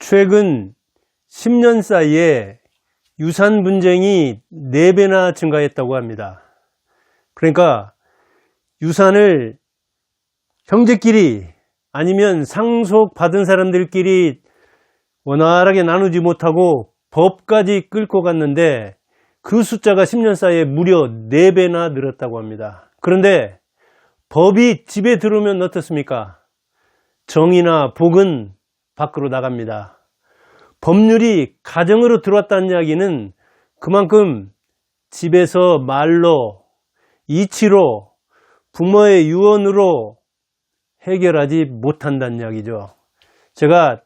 최근 10년 사이에 유산 분쟁이 4배나 증가했다고 합니다. 그러니까 유산을 형제끼리 아니면 상속받은 사람들끼리 원활하게 나누지 못하고 법까지 끌고 갔는데 그 숫자가 10년 사이에 무려 4배나 늘었다고 합니다. 그런데 법이 집에 들어오면 어떻습니까? 정의나 복은 밖으로 나갑니다. 법률이 가정으로 들어왔다는 이야기는 그만큼 집에서 말로, 이치로, 부모의 유언으로 해결하지 못한다는 이야기죠. 제가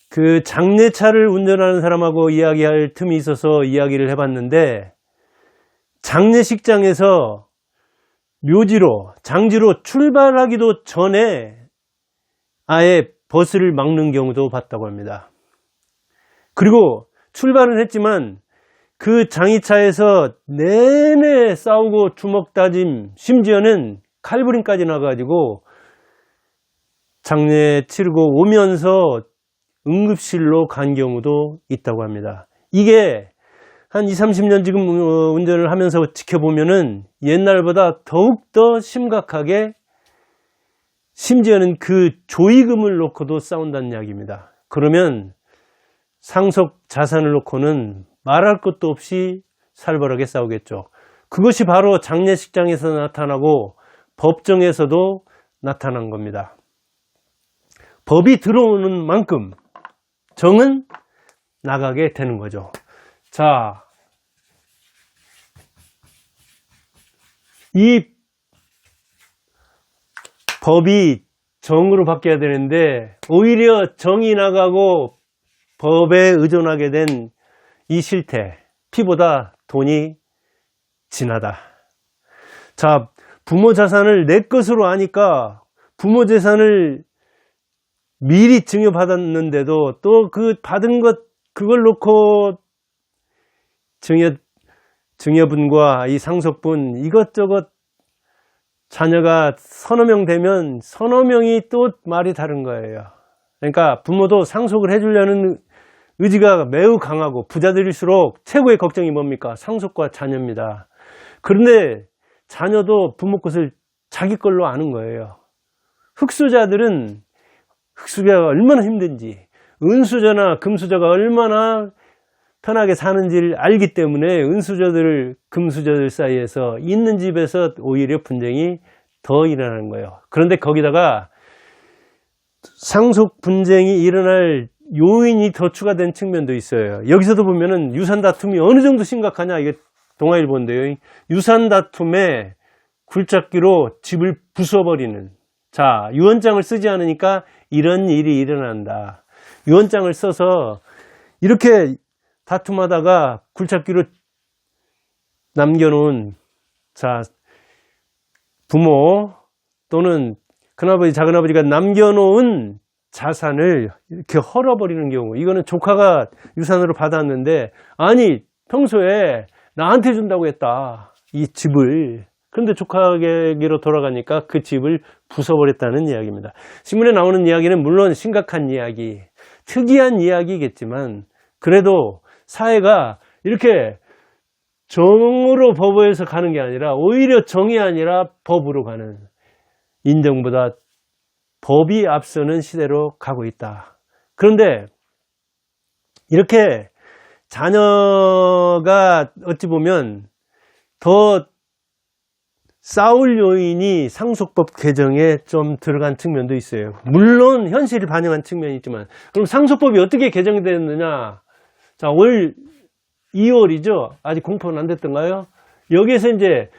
그 장례차를 운전하는 사람하고 이야기할 틈이 있어서 이야기를 해봤는데, 장례식장에서 묘지로, 장지로 출발하기도 전에 아예 버스를 막는 경우도 봤다고 합니다. 그리고 출발은 했지만 그 장의차에서 내내 싸우고 주먹 다짐, 심지어는 칼부림까지 나가지고 장례 치르고 오면서 응급실로 간 경우도 있다고 합니다. 이게 한 20, 30년 지금 운전을 하면서 지켜보면은 옛날보다 더욱더 심각하게, 심지어는 그 조의금을 놓고도 싸운다는 이야기입니다. 그러면 상속 자산을 놓고는 말할 것도 없이 살벌하게 싸우겠죠. 그것이 바로 장례식장에서 나타나고 법정에서도 나타난 겁니다. 법이 들어오는 만큼 정은 나가게 되는 거죠. 자, 이 법이 정으로 바뀌어야 되는데 오히려 정이 나가고 법에 의존하게 된 이 실태, 피보다 돈이 진하다. 자, 부모 자산을 내 것으로 아니까 부모 재산을 미리 증여받았는데도 또 그 받은 것, 그걸 놓고 증여분과 이 상속분 이것저것 자녀가 서너 명 되면 서너 명이 또 말이 다른 거예요. 그러니까 부모도 상속을 해주려는 의지가 매우 강하고, 부자들일수록 최고의 걱정이 뭡니까? 상속과 자녀입니다. 그런데 자녀도 부모 것을 자기 걸로 아는 거예요. 흙수자들은 흙수자가 얼마나 힘든지, 은수저나 금수저가 얼마나 편하게 사는지를 알기 때문에 은수저들, 금수저들 사이에서 있는 집에서 오히려 분쟁이 더 일어나는 거예요. 그런데 거기다가 상속 분쟁이 일어날 요인이 더 추가된 측면도 있어요. 여기서도 보면은 유산 다툼이 어느 정도 심각하냐, 이게 동아일보인데요. 유산 다툼에 굴착기로 집을 부숴버리는. 자, 유언장을 쓰지 않으니까 이런 일이 일어난다. 유언장을 써서 이렇게 다툼하다가 굴착기로 남겨놓은, 자, 부모 또는 큰아버지, 작은아버지가 남겨놓은 자산을 이렇게 헐어버리는 경우, 이거는 조카가 유산으로 받았는데, 아니 평소에 나한테 준다고 했다, 이 집을. 그런데 조카에게로 돌아가니까 그 집을 부숴버렸다는 이야기입니다. 신문에 나오는 이야기는 물론 심각한 이야기, 특이한 이야기겠지만 그래도 사회가 이렇게 정으로 법에서 가는 게 아니라 오히려 정이 아니라 법으로 가는, 인정보다 법이 앞서는 시대로 가고 있다. 그런데 이렇게 자녀가 어찌 보면 더 싸울 요인이 상속법 개정에 좀 들어간 측면도 있어요. 물론 현실을 반영한 측면이 있지만, 그럼 상속법이 어떻게 개정되었느냐? 자, 올 2월이죠. 아직 공포는 안 됐던가요? 여기에서 이제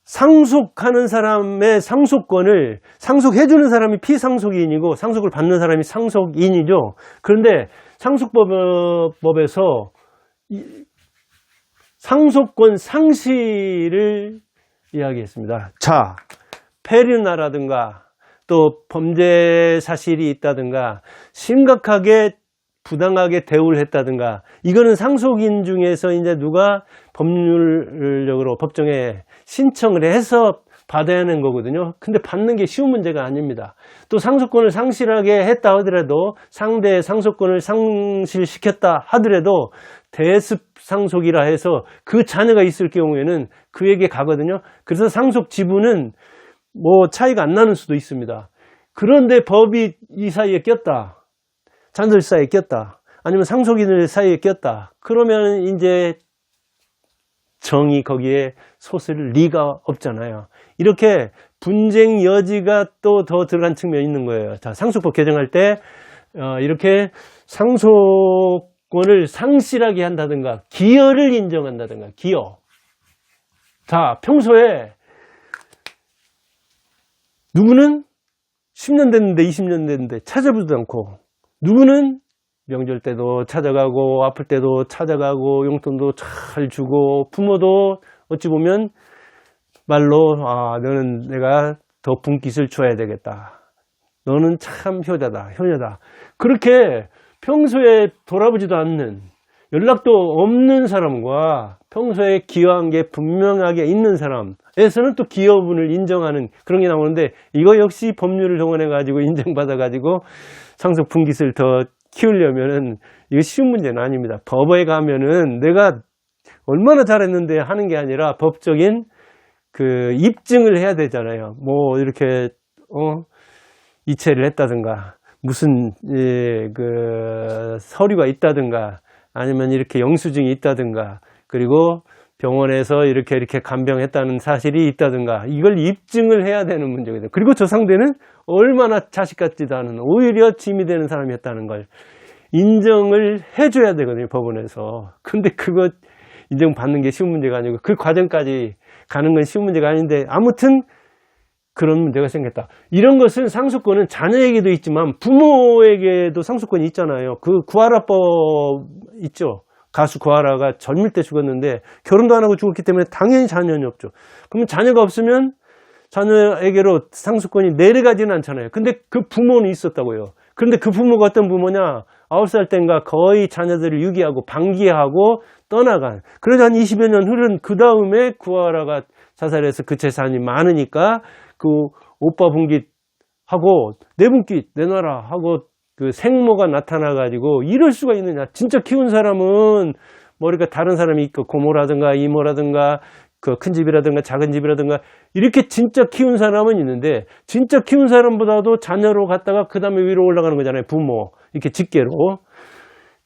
상속하는 사람의 상속권을, 상속해주는 사람이 피상속인이고 상속을 받는 사람이 상속인이죠. 그런데 상속법에서 상속권 상실을 이야기했습니다. 자, 폐륜나라든가 또 범죄 사실이 있다든가 심각하게 부당하게 대우를 했다든가, 이거는 상속인 중에서 이제 누가 법률적으로 법정에 신청을 해서 받아야 하는 거거든요. 근데 받는 게 쉬운 문제가 아닙니다. 또 상속권을 상실하게 했다 하더라도, 상대의 상속권을 상실시켰다 하더라도 대습 상속이라 해서 그 자녀가 있을 경우에는 그에게 가거든요. 그래서 상속 지분은 뭐 차이가 안 나는 수도 있습니다. 그런데 법이 이 사이에 꼈다, 자녀들 사이에 꼈다, 아니면 상속인들 사이에 꼈다, 그러면 이제 정이 거기에 솟을 리가 없잖아요. 이렇게 분쟁 여지가 또 더 들어간 측면이 있는 거예요. 자, 상속법 개정할 때 이렇게 상속권을 상실하게 한다든가 기여를 인정한다든가, 기여. 자, 평소에 누구는 10년 됐는데 20년 됐는데 찾아보지도 않고, 누구는 명절 때도 찾아가고 아플 때도 찾아가고 용돈도 잘 주고, 부모도 어찌 보면 말로 너는 내가 더 분깃을 줘야 되겠다, 너는 참 효자다, 그렇게 평소에 돌아보지도 않는, 연락도 없는 사람과 평소에 기여한 게 분명하게 있는 사람에서는 또 기여분을 인정하는 그런 게 나오는데, 이거 역시 법률을 동원해 가지고 인정받아 가지고 상속 분깃을 더 키우려면은 이거 쉬운 문제는 아닙니다. 법에 가면은 내가 얼마나 잘했는데 하는 게 아니라 법적인 그 입증을 해야 되잖아요. 뭐 이렇게 이체를 했다든가, 무슨 그 서류가 있다든가, 아니면 이렇게 영수증이 있다든가, 그리고 병원에서 이렇게 간병했다는 사실이 있다든가, 이걸 입증을 해야 되는 문제거든요. 그리고 저 상대는 얼마나 자식 같지도 않은, 오히려 짐이 되는 사람이었다는 걸 인정을 해줘야 되거든요, 법원에서. 근데 그거 인정받는 게 쉬운 문제가 아니고, 그 과정까지 가는 건 쉬운 문제가 아닌데, 아무튼 그런 문제가 생겼다. 이런 것은 상속권은 자녀에게도 있지만 부모에게도 상속권이 있잖아요. 그 구하라법 있죠. 가수 구하라가 젊을 때 죽었는데 결혼도 안 하고 죽었기 때문에 당연히 자녀는 없죠. 그러면 자녀가 없으면 자녀에게로 상속권이 내려가지는 않잖아요. 근데 그 부모는 있었다고요. 그런데 그 부모가 어떤 부모냐? 9살 때인가 거의 자녀들을 유기하고 방기하고 떠나간, 그래도 한 20여 년 흐른 그 다음에 구하라가 자살해서 그 재산이 많으니까 그 오빠 분깃 하고 내 분깃 내놔라 하고 그 생모가 나타나 가지고, 이럴 수가 있느냐? 진짜 키운 사람은 머리가 다른 사람이 있고, 고모라든가 이모라든가 그 큰 집이라든가 작은 집이라든가 이렇게 진짜 키운 사람은 있는데, 진짜 키운 사람보다도 자녀로 갔다가 그 다음에 위로 올라가는 거잖아요. 부모, 이렇게 직계로.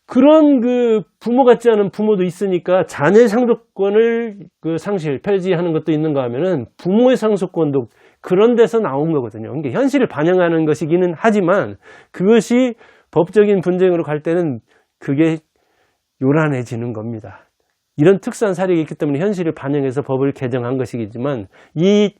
그런 그 부모 같지 않은 부모도 있으니까 자녀의 상속권을 그 상실, 폐지하는 것도 있는가 하면은 부모의 상속권도 그런 데서 나온 거거든요. 그러니까 현실을 반영하는 것이기는 하지만 그것이 법적인 분쟁으로 갈 때는 그게 요란해지는 겁니다. 이런 특수한 사례가 있기 때문에 현실을 반영해서 법을 개정한 것이지만, 이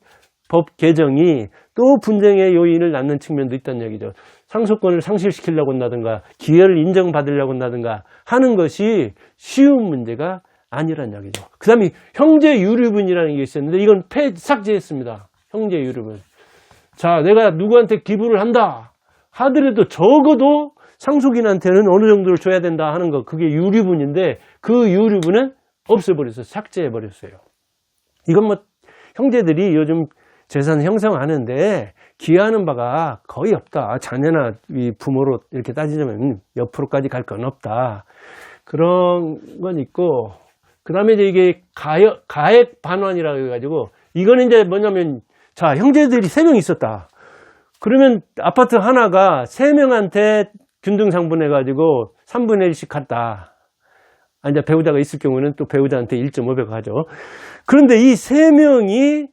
법 개정이 또 분쟁의 요인을 낳는 측면도 있다는 얘기죠. 상속권을 상실시키려고 한다든가 기회를 인정받으려고 한다든가 하는 것이 쉬운 문제가 아니란 이야기죠. 그 다음에 형제 유류분이라는 게 있었는데, 이건 삭제했습니다. 형제 유류분. 자, 내가 누구한테 기부를 한다 하더라도 적어도 상속인한테는 어느 정도를 줘야 된다 하는 거, 그게 유류분인데 그 유류분은 없애버렸어요. 삭제해버렸어요. 이건 뭐 형제들이 요즘 재산 형성하는데 기여하는 바가 거의 없다. 자녀나 이 부모로 이렇게 따지자면 옆으로까지 갈 건 없다. 그런 건 있고, 그 다음에 이제 이게 가액 반환이라고 해가지고, 이거는 이제 뭐냐면, 자, 형제들이 3명 있었다. 그러면 아파트 하나가 3명한테 균등상분해가지고 3분의 1씩 갔다. 이제 배우자가 있을 경우는 또 배우자한테 1.5배 가죠. 그런데 이 3명이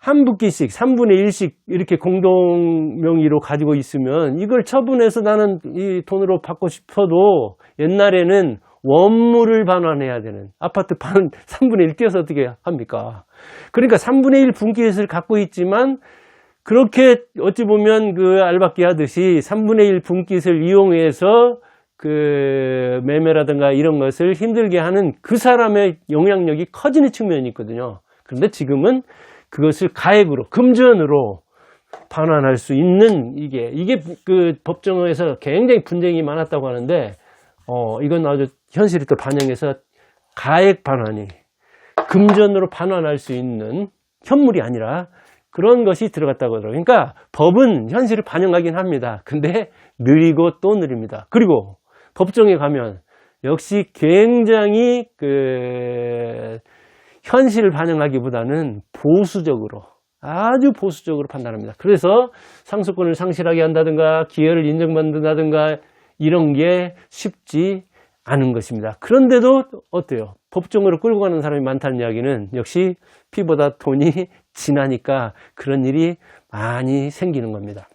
한 분기씩 3분의 1씩 이렇게 공동명의로 가지고 있으면, 이걸 처분해서 나는 이 돈으로 받고 싶어도 옛날에는 원물을 반환해야 되는, 아파트 반 3분의 1 띄어서 어떻게 합니까? 그러니까 3분의 1 분깃을 갖고 있지만, 그렇게 어찌 보면 그 알박기 하듯이 3분의 1 분깃을 이용해서 그 매매라든가 이런 것을 힘들게 하는 그 사람의 영향력이 커지는 측면이 있거든요. 그런데 지금은 그것을 가액으로, 금전으로 반환할 수 있는, 이게 그 법정에서 굉장히 분쟁이 많았다고 하는데, 이건 아주 현실이 또 반영해서 가액 반환이 금전으로 반환할 수 있는, 현물이 아니라 그런 것이 들어갔다고 하더라고요. 그러니까 법은 현실을 반영하긴 합니다. 근데 느리고 또 느립니다. 그리고 법정에 가면 역시 굉장히 현실을 반영하기보다는 보수적으로, 아주 보수적으로 판단합니다. 그래서 상속권을 상실하게 한다든가 기회를 인정받는다든가 이런 게 쉽지 않은 것입니다. 그런데도 어때요? 법정으로 끌고 가는 사람이 많다는 이야기는 역시 피보다 돈이 진하니까 그런 일이 많이 생기는 겁니다.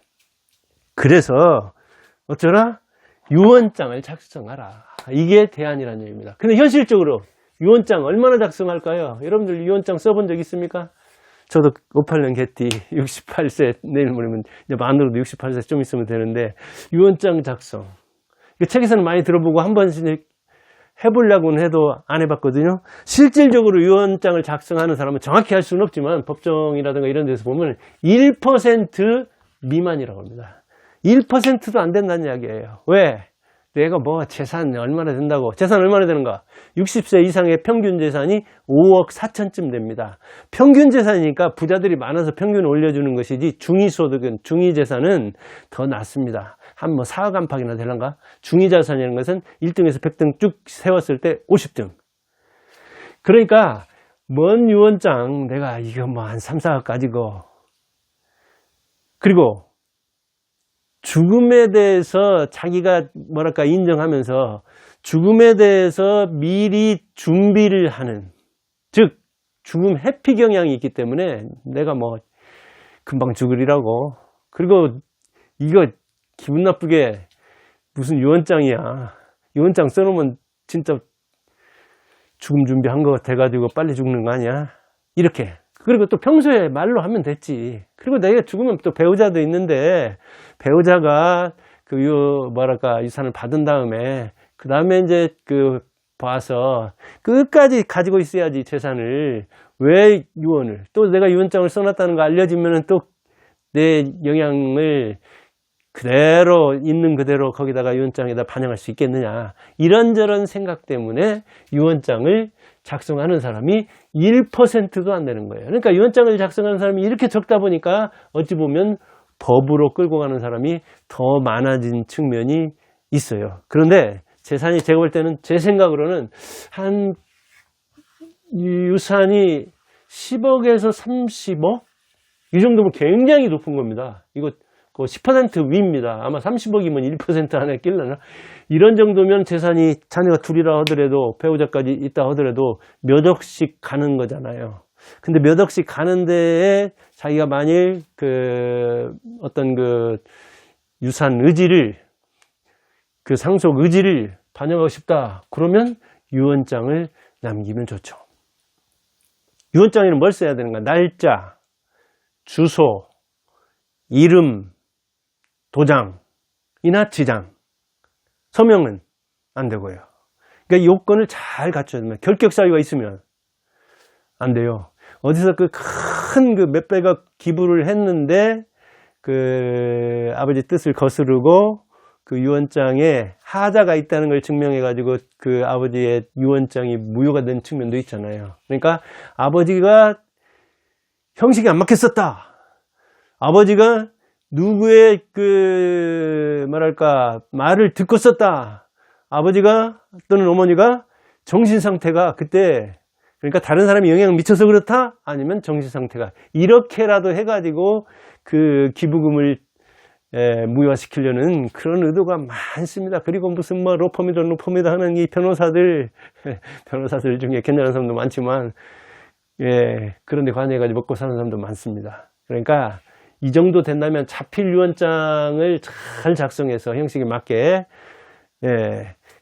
그래서 어쩌라? 유언장을 작성하라. 이게 대안이라는 얘기입니다. 근데 현실적으로 유언장 얼마나 작성할까요? 여러분들 유언장 써본 적 있습니까? 저도 58년 개띠 68세, 내일 모레면 이제 만으로도 68세 좀 있으면 되는데, 유언장 작성. 책에서는 많이 들어보고 한 번씩 해보려고는 해도 안 해봤거든요. 실질적으로 유언장을 작성하는 사람은 정확히 할 수는 없지만 법정이라든가 이런 데서 보면 1% 미만이라고 합니다. 1%도 안 된다는 이야기예요. 왜? 내가 뭐 재산 얼마나 된다고. 재산 얼마나 되는가? 60세 이상의 평균 재산이 5억 4천쯤 됩니다. 평균 재산이니까 부자들이 많아서 평균 올려주는 것이지 중위소득은, 중위재산은 더 낮습니다. 한 뭐 4억 안팎이나 되는가? 중위자산이라는 것은 1등에서 100등 쭉 세웠을 때 50등. 그러니까 먼 유언장 내가 이거 뭐 한 3, 4억 가지고, 그리고 죽음에 대해서 자기가 뭐랄까 인정하면서 죽음에 대해서 미리 준비를 하는, 즉 죽음 회피 경향이 있기 때문에 내가 뭐 금방 죽으리라고, 그리고 이거 기분 나쁘게 무슨 유언장이야, 유언장 써놓으면 진짜 죽음 준비한 거 돼가지고 빨리 죽는 거 아니야, 이렇게. 그리고 또 평소에 말로 하면 됐지. 그리고 내가 죽으면 또 배우자도 있는데, 배우자가 유산을 받은 다음에, 그 다음에 이제 봐서 끝까지 가지고 있어야지 재산을. 왜 유언을, 또 내가 유언장을 써놨다는 거 알려지면은 또 내 영향을 그대로 있는 그대로 거기다가 유언장에다 반영할 수 있겠느냐, 이런저런 생각 때문에 유언장을 작성하는 사람이 1%도 안 되는 거예요. 그러니까 유언장을 작성하는 사람이 이렇게 적다 보니까 어찌 보면 법으로 끌고 가는 사람이 더 많아진 측면이 있어요. 그런데 재산이, 제가 볼 때는, 제 생각으로는 한 유산이 10억에서 30억? 이 정도면 굉장히 높은 겁니다. 이거 10% 위입니다. 아마 30억이면 1% 안에 낄려나? 이런 정도면 재산이, 자녀가 둘이라 하더라도, 배우자까지 있다 하더라도 몇 억씩 가는 거잖아요. 근데 몇 억씩 가는 데에 자기가 만일 어떤 유산 의지를, 상속 의지를 반영하고 싶다, 그러면 유언장을 남기면 좋죠. 유언장에는 뭘 써야 되는가? 날짜, 주소, 이름, 도장이나 지장, 서명은 안 되고요. 그러니까 요건을 잘 갖춰야 됩니다. 결격 사유가 있으면 안 돼요. 어디서 큰 몇백억 기부를 했는데 아버지 뜻을 거스르고 유언장에 하자가 있다는 걸 증명해 가지고 아버지의 유언장이 무효가 된 측면도 있잖아요. 그러니까 아버지가 형식이 안 막혔었다, 아버지가 누구의 말을 듣고 썼다, 아버지가 또는 어머니가 정신 상태가 그때, 그러니까 다른 사람이 영향을 미쳐서 그렇다, 아니면 정신 상태가, 이렇게라도 해가지고 기부금을 무효화시키려는 그런 의도가 많습니다. 그리고 무슨 로펌이다 하는 이 변호사들 중에 괜찮은 사람도 많지만, 그런데 관여해가지고 먹고 사는 사람도 많습니다. 그러니까 이 정도 된다면 자필 유언장을 잘 작성해서 형식에 맞게,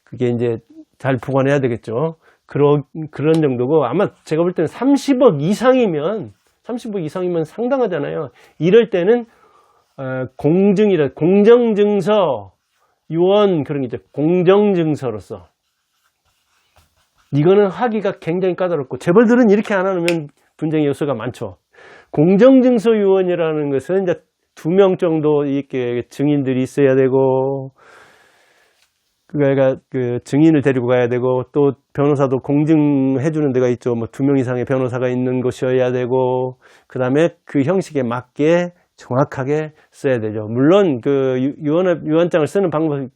그게 이제 잘 보관해야 되겠죠. 그런 정도고, 아마 제가 볼 때는 30억 이상이면 상당하잖아요. 이럴 때는 공정증서, 유언, 그런 게 있죠. 공정증서로서 이거는 하기가 굉장히 까다롭고, 재벌들은 이렇게 안 하면 분쟁의 요소가 많죠. 공정증서 유언이라는 것은 이제 2명 정도 이렇게 증인들이 있어야 되고, 그러니까 그 증인을 데리고 가야 되고 또 변호사도 공증해 주는 데가 있죠. 뭐 2명 이상의 변호사가 있는 곳이어야 되고 그다음에 그 형식에 맞게 정확하게 써야 되죠. 물론 그 유언장을 쓰는 방법,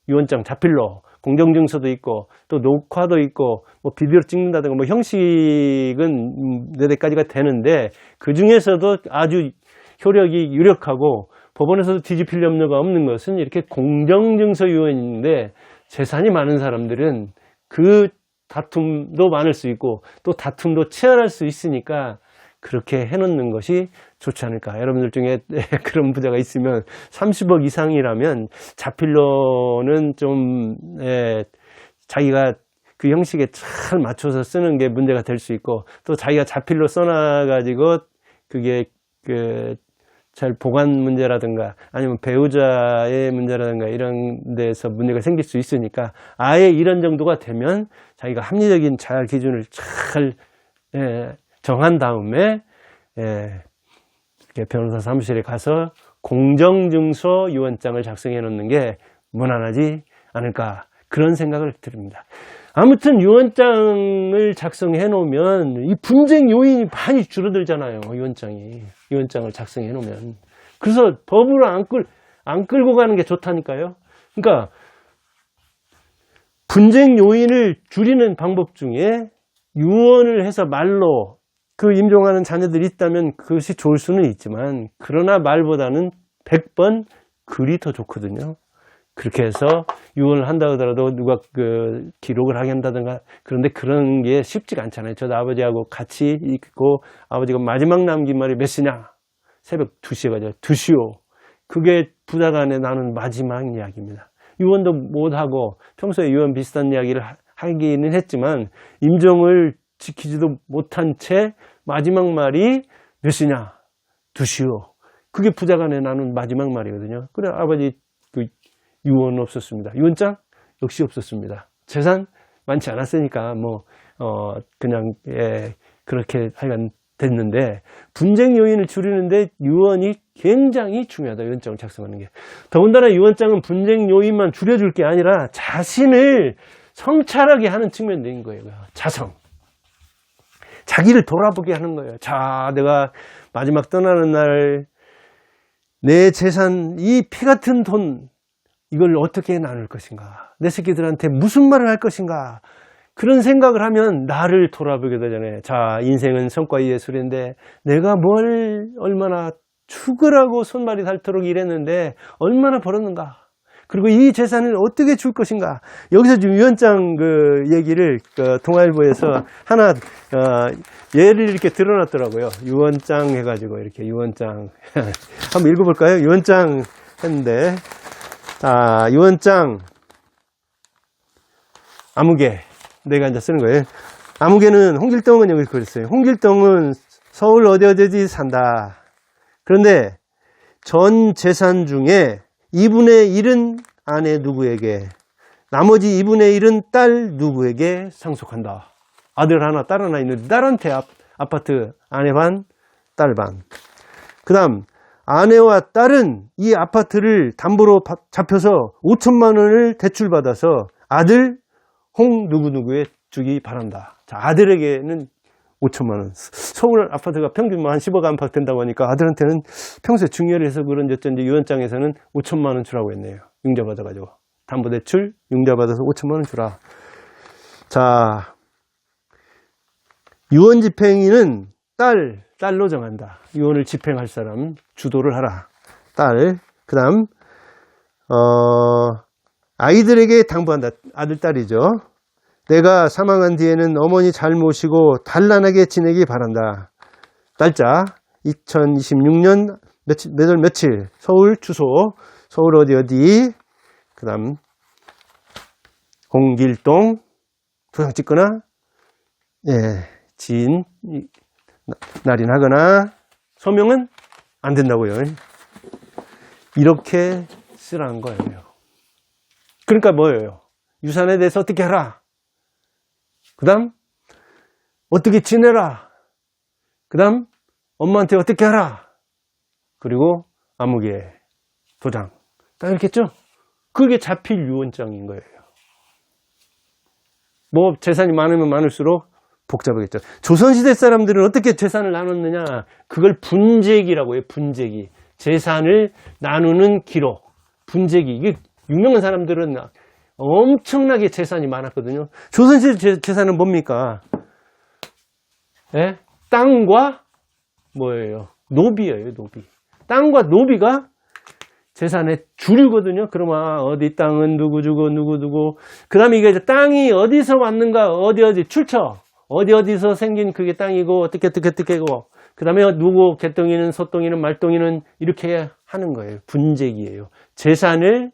유언장, 자필로, 공정증서도 있고 또 녹화도 있고 뭐 비디오로 찍는다든가 뭐 형식은 4대까지가 되는데 그 중에서도 아주 효력이 유력하고 법원에서도 뒤집힐 염려가 없는 것은 이렇게 공정증서 유언인데 재산이 많은 사람들은 그 다툼도 많을 수 있고 또 다툼도 치열할 수 있으니까 그렇게 해놓는 것이 좋지 않을까. 여러분들 중에 그런 부자가 있으면 30억 이상이라면 자필로는 좀 자기가 그 형식에 잘 맞춰서 쓰는 게 문제가 될 수 있고 또 자기가 자필로 써놔가지고 그게 잘 보관 문제라든가 아니면 배우자의 문제라든가 이런 데서 문제가 생길 수 있으니까 아예 이런 정도가 되면 자기가 합리적인 자율 기준을 잘 정한 다음에 변호사 사무실에 가서 공정증서 유언장을 작성해 놓는 게 무난하지 않을까 그런 생각을 듭니다. 아무튼 유언장을 작성해 놓으면 이 분쟁 요인이 많이 줄어들잖아요. 유언장을 작성해 놓으면. 그래서 법으로 안 끌고 가는 게 좋다니까요. 그러니까 분쟁 요인을 줄이는 방법 중에 유언을 해서 말로 그 임종하는 자녀들이 있다면 그것이 좋을 수는 있지만 그러나 말보다는 100번 글이 더 좋거든요. 그렇게 해서 유언을 한다 하더라도 누가 그 기록을 하게 한다든가 그런데 그런 게 쉽지가 않잖아요. 저도 아버지하고 같이 있고 아버지가 마지막 남긴 말이 몇 시냐? 새벽 2시에 가죠. 2시요. 그게 부자간에 나눈 마지막 이야기입니다. 유언도 못하고 평소에 유언 비슷한 이야기를 하기는 했지만 임종을 지키지도 못한 채 마지막 말이 몇 시냐? 2시요. 그게 부자간에 나눈 마지막 말이거든요. 그래 아버지 그 유언 없었습니다. 유언장 역시 없었습니다. 재산 많지 않았으니까 그냥 그렇게 하여간 됐는데 분쟁 요인을 줄이는데 유언이 굉장히 중요하다. 유언장을 작성하는 게. 더군다나 유언장은 분쟁 요인만 줄여줄 게 아니라 자신을 성찰하게 하는 측면도 있는 거예요. 자성. 자기를 돌아보게 하는 거예요. 자, 내가 마지막 떠나는 날 내 재산, 이 피 같은 돈 이걸 어떻게 나눌 것인가? 내 새끼들한테 무슨 말을 할 것인가? 그런 생각을 하면 나를 돌아보게 되잖아요. 자, 인생은 성과 예술인데 내가 뭘 얼마나 죽으라고 손발이 닳도록 일했는데 얼마나 벌었는가? 그리고 이 재산을 어떻게 줄 것인가? 여기서 지금 유언장 그 얘기를 동아일보에서 하나 예를 이렇게 드러났더라고요. 유언장 해가지고 이렇게 유언장 한번 읽어볼까요? 유언장 했는데 유언장 아무개 내가 이제 쓰는 거예요. 아무개는 홍길동은 여기 그랬어요. 홍길동은 서울 어디 산다. 그런데 전 재산 중에 2분의 1은 아내 누구에게, 나머지 2분의 1은 딸 누구에게 상속한다. 아들 하나, 딸 하나 있는데 딸한테 아파트 아내 반, 딸 반. 그 다음 아내와 딸은 이 아파트를 담보로 잡혀서 5천만 원을 대출받아서 아들 홍 누구누구에 주기 바란다. 자, 아들에게는 5천만 원. 서울 아파트가 평균 한 10억 안팎 된다고 하니까 아들한테는 평소에 중요를 해서 그런지 어쩐지 유언장에서는 5천만 원 주라고 했네요. 융자받아가지고. 담보대출 융자받아서 5천만 원 주라. 자, 유언 집행인은 딸로 정한다. 유언을 집행할 사람 주도를 하라. 딸. 그 다음 아이들에게 당부한다. 아들, 딸이죠. 내가 사망한 뒤에는 어머니 잘 모시고 단란하게 지내기 바란다. 날짜 2026년 몇 월 며칠 서울 주소 서울 어디 그 다음 홍길동 도장 찍거나 지인 날인하거나 서명은 안 된다고요. 이렇게 쓰라는 거예요. 그러니까 뭐예요? 유산에 대해서 어떻게 하라. 그 다음 어떻게 지내라. 그 다음 엄마한테 어떻게 하라. 그리고 아무개 도장 딱 이렇게 했죠. 그게 자필 유언장인 거예요. 뭐 재산이 많으면 많을수록 복잡하겠죠. 조선시대 사람들은 어떻게 재산을 나눴느냐? 그걸 분재기라고 해요. 분재기. 재산을 나누는 기록. 분재기. 이게 유명한 사람들은 엄청나게 재산이 많았거든요. 조선시대 재산은 뭡니까? 예? 땅과 뭐예요? 노비예요, 노비. 땅과 노비가 재산의 주류거든요. 그러면 어디 땅은 누구 주고 누구 두고, 그 다음에 이게 땅이 어디서 왔는가, 어디 출처, 어디서 생긴 그게 땅이고 어떻게고, 그 다음에 누구 개똥이는 소똥이는 말똥이는 이렇게 하는 거예요. 분재기예요. 재산을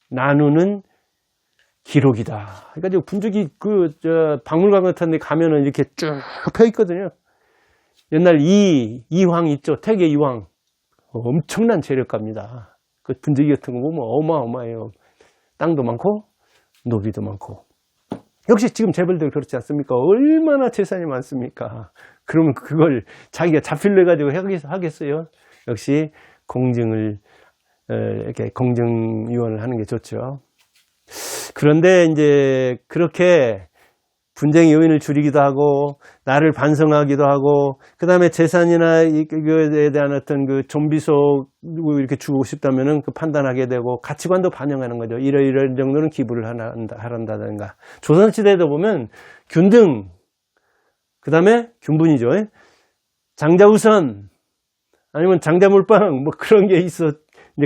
나누는 기록이다. 그러니까 분재기 박물관 같은 데 가면은 이렇게 쭉 펴 있거든요. 옛날 이황 있죠. 태계 이황. 엄청난 재력가입니다. 그 분재기 같은 거 보면 어마어마해요. 땅도 많고 노비도 많고. 역시 지금 재벌들 그렇지 않습니까? 얼마나 재산이 많습니까? 그러면 그걸 자기가 자필로 해가지고 하겠어요? 역시 공증을 이렇게 공증위원을 하는 게 좋죠. 그런데 이제 그렇게 분쟁 요인을 줄이기도 하고 나를 반성하기도 하고, 그 다음에 재산이나 이거에 대한 어떤 그 좀비속 이렇게 주고 싶다면은 그 판단하게 되고 가치관도 반영하는 거죠. 이런 정도는 기부를 하란다든가. 조선시대에도 보면 균등, 그 다음에 균분이죠. 장자우선 아니면 장자물빵 뭐 그런 게 이제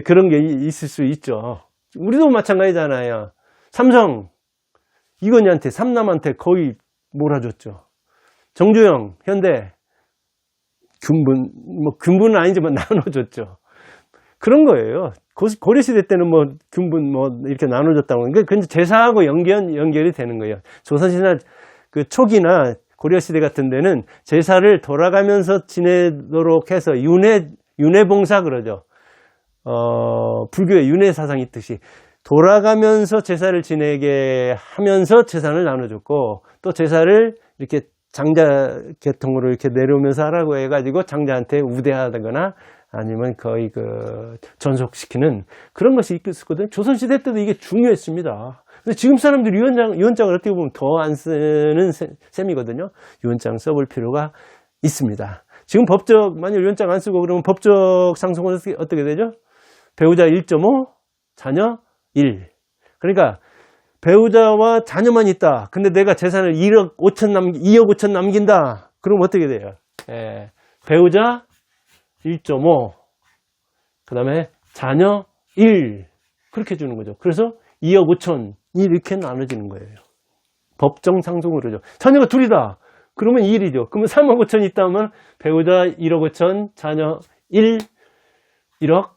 그런 게 있을 수 있죠. 우리도 마찬가지잖아요. 삼성 이건희한테, 삼남한테 거의 몰아줬죠. 정주영, 현대, 균분은 아니지만 나눠줬죠. 그런 거예요. 고려시대 때는 뭐 균분 이렇게 나눠줬다고. 그러니까 근데 제사하고 연결이 되는 거예요. 조선시대나 그 초기나 고려시대 같은 데는 제사를 돌아가면서 지내도록 해서 윤회봉사 그러죠. 불교의 윤회 사상이 있듯이. 돌아가면서 제사를 지내게 하면서 재산을 나눠줬고, 또 제사를 이렇게 장자 계통으로 이렇게 내려오면서 하라고 해가지고 장자한테 우대하거나 아니면 거의 전속시키는 그런 것이 있었거든요. 조선시대 때도 이게 중요했습니다. 근데 지금 사람들이 유언장을 어떻게 보면 더 안 쓰는 셈이거든요. 유언장 써볼 필요가 있습니다. 지금 만약 유언장 안 쓰고 그러면 법적 상속은 어떻게 되죠? 배우자 1.5, 자녀 1. 그러니까 배우자와 자녀만 있다. 근데 내가 재산을 2억 5천 남긴다. 그럼 어떻게 돼요? 배우자 1.5. 그 다음에 자녀 1. 그렇게 주는 거죠. 그래서 2억 5천이 이렇게 나눠지는 거예요. 법정 상속으로죠. 자녀가 둘이다. 그러면 1이죠. 그러면 3억 5천이 있다면 배우자 1억 5천, 자녀 1, 1억,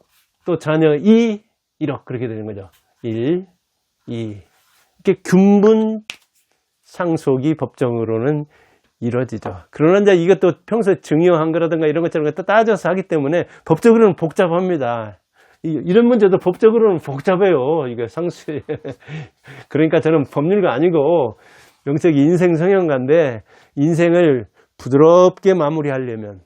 또 자녀 2, 1억. 그렇게 되는 거죠. 1, 2. 이렇게 균분 상속이 법정으로는 이루어지죠. 그러나 이제 이것도 평소에 증여한 거라든가 이런 것처럼 따져서 하기 때문에 법적으로는 복잡합니다. 이런 문제도 법적으로는 복잡해요. 이게 상수. 그러니까 저는 법률가 아니고 명색이 인생 성형가인데, 인생을 부드럽게 마무리하려면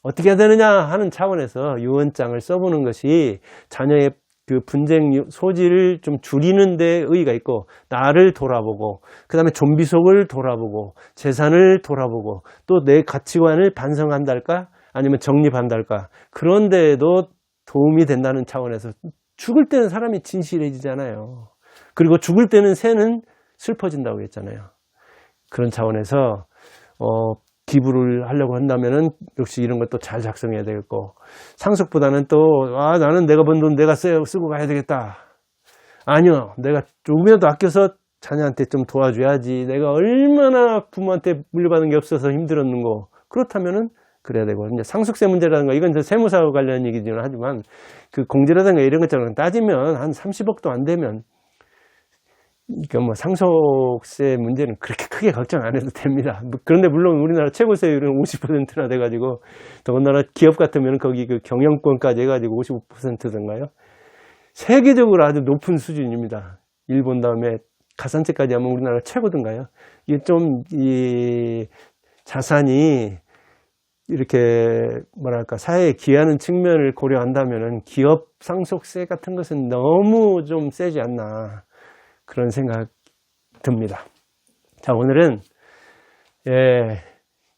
어떻게 해야 되느냐 하는 차원에서 유언장을 써보는 것이 자녀의 그 분쟁 소지를 좀 줄이는 데 의의가 있고, 나를 돌아보고, 그 다음에 좀비속을 돌아보고, 재산을 돌아보고, 또 내 가치관을 반성한달까? 아니면 정립한달까? 그런 데에도 도움이 된다는 차원에서, 죽을 때는 사람이 진실해지잖아요. 그리고 죽을 때는 새는 슬퍼진다고 했잖아요. 그런 차원에서 기부를 하려고 한다면은 역시 이런 것도 잘 작성해야 되겠고, 상속보다는 또 나는 내가 번 돈 내가 쓰고 가야 되겠다. 아니요, 내가 조금이라도 아껴서 자녀한테 좀 도와줘야지. 내가 얼마나 부모한테 물려받은 게 없어서 힘들었는고. 그렇다면은 그래야 되고, 이제 상속세 문제라든가 이건 이제 세무사 관련 얘기지는 하지만 그 공제라든가 이런 것처럼 따지면 한 30억도 안 되면, 그러니까 뭐 상속세 문제는 그렇게 크게 걱정 안 해도 됩니다. 그런데 물론 우리나라 최고세율은 50%나 돼가지고, 더군다나 기업 같으면 거기 그 경영권까지 해가지고 55%던가요? 세계적으로 아주 높은 수준입니다. 일본 다음에 가산세까지 하면 우리나라 최고던가요? 이게 좀 이 자산이 이렇게 뭐랄까 사회에 기여하는 측면을 고려한다면은 기업 상속세 같은 것은 너무 좀 세지 않나 그런 생각 듭니다. 자, 오늘은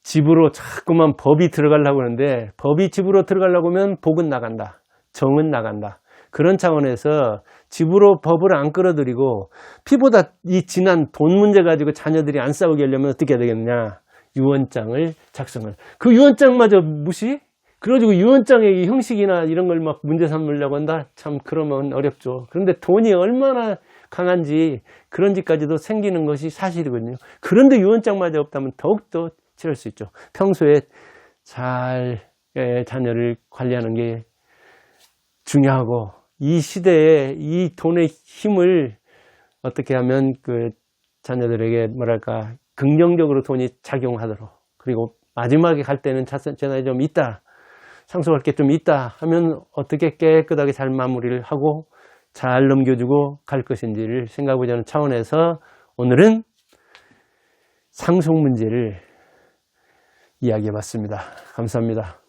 집으로 자꾸만 법이 들어가려고 하는데 법이 집으로 들어가려고 하면 복은 나간다. 정은 나간다. 그런 차원에서 집으로 법을 안 끌어들이고 피보다 이 진한 돈 문제 가지고 자녀들이 안 싸우게 하려면 어떻게 해야 되겠느냐. 유언장을 작성을. 그 유언장마저 무시? 그래가지고 유언장의 이 형식이나 이런 걸 막 문제 삼으려고 한다? 참 그러면 어렵죠. 그런데 돈이 얼마나 강한지 그런 짓까지도 생기는 것이 사실이거든요. 그런데 유언장마저 없다면 더욱더 치를 수 있죠. 평소에 잘 자녀를 관리하는 게 중요하고 이 시대에 이 돈의 힘을 어떻게 하면 그 자녀들에게 뭐랄까 긍정적으로 돈이 작용하도록 그리고 마지막에 갈 때는 재산이 좀 있다 상속할 게 좀 있다 하면 어떻게 깨끗하게 잘 마무리를 하고 잘 넘겨주고 갈 것인지를 생각해보자는 차원에서 오늘은 상속 문제를 이야기해 봤습니다. 감사합니다.